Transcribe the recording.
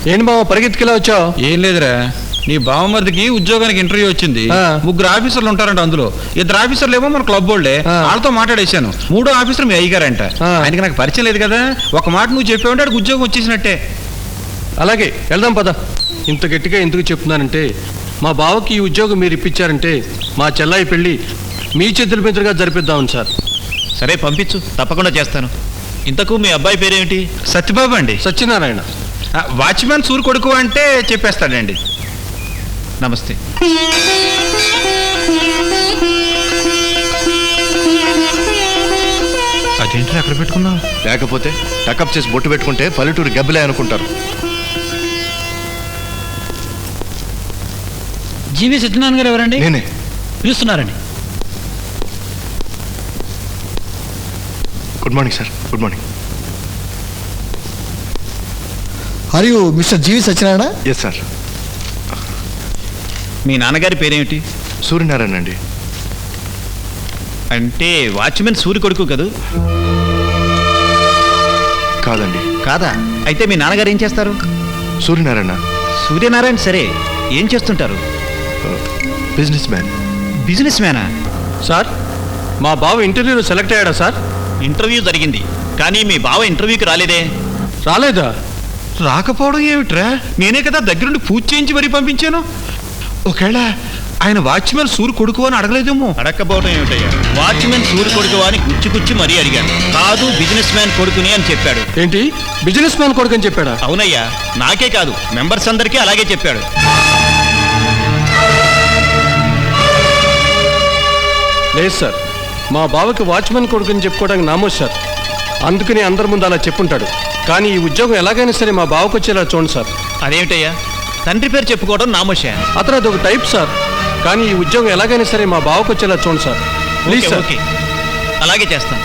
ఏంటి బావ పరిగెత్తుకెలా వచ్చావు? ఏం లేదురా, నీ బావమరిదికి ఉద్యోగానికి ఇంటర్వ్యూ వచ్చింది. 3 ఆఫీసర్లు ఉంటారంట. అందులో 2 ఆఫీసర్లు ఏమో మన క్లబ్ వాళ్ళే. వాళ్ళతో మాట్లాడేశాను. 3వ ఆఫీసర్ మీ అయ్యగారంట. ఆయనకి నాకు పరిచయం లేదు కదా, ఒక మాట నువ్వు చెప్పావంటే అడిగి ఉద్యోగం వచ్చేసినట్టే. అలాగే వెళ్దాం పద. ఇంత గట్టిగా ఎందుకు చెప్తున్నానంటే, మా బావకి ఈ ఉద్యోగం మీరు ఇప్పించారంటే మా చెల్లాయి పెళ్ళి మీ చేతుల మీదుగా జరిపిద్దామని సార్. సరే పంపించు, తప్పకుండా చేస్తాను. ఇంతకు మీ అబ్బాయి పేరేమిటి? సత్యబాబు అండి. సత్యనారాయణ. వాచ్మెన్ సూర్ కొడుకు అంటే చెప్పేస్తాడండి. నమస్తే. అదేంటి అక్కడ పెట్టుకున్నావు? లేకపోతే టకప్ చేసి బొట్టు పెట్టుకుంటే పల్లెటూరు గబ్బిలే అనుకుంటారు. జీవి సత్యనారాయణ గారు ఎవరండి? నేనే. పిలుస్తున్నారండి. Good morning sir. Good morning. Are you mister G V Satyanarayana? Yes sir. మీ నాన్నగారి పేరేమిటి? సూర్యనారాయణ అండి. అంటే వాచ్మెన్ సూర్య కొడుకు కదూ? కాదండి. కాదా? అయితే మీ నాన్నగారు ఏం చేస్తారు? సూర్యనారాయణ సూర్యనారాయణ. సరే, ఏం చేస్తుంటారు? Business man. బిజినెస్ మ్యానా? సార్, మా బావ ఇంటర్వ్యూలో సెలెక్ట్ అయ్యాడా సార్? ఇంటర్వ్యూ జరిగింది, కానీ మీ బావ ఇంటర్వ్యూకి రాలేదే. రాలేదా? రాకపోవడం ఏమిట్రా? నేనే కదా దగ్గరుండి పూజ చేయించి మరీ పంపించాను. ఒకవేళ ఆయన వాచ్మెన్ సూర్ కొడుకు అని అడగలేదేమో. అడక్కపోవడం ఏమిటయ్యా? వాచ్మెన్ సూర్య కొడుకు అని గుచ్చి మరీ అడిగాను. కాదు, బిజినెస్ మ్యాన్ కొడుకుని అని చెప్పాడు. ఏంటి, బిజినెస్ మ్యాన్ కొడుకు అని చెప్పాడా? అవునయ్యా, నాకే కాదు మెంబర్స్ అందరికీ అలాగే చెప్పాడు. లేదు సార్, మా బావకి వాచ్మెన్ కొడుకుని చెప్పుకోవడానికి నామోస్ సార్. అందుకని అందరి ముందు అలా చెప్పుంటాడు. కానీ ఈ ఉద్యోగం ఎలాగైనా సరే మా బావకు వచ్చేలా చూడండి సార్. అదేమిటయ్యా, తండ్రి పేరు చెప్పుకోవడం నామోషా? అతను అదొక టైప్ సార్. కానీ ఈ ఉద్యోగం ఎలాగైనా సరే మా బావకు వచ్చేలా చూడండి సార్. Please sir. ఓకే, అలాగే చేస్తాను.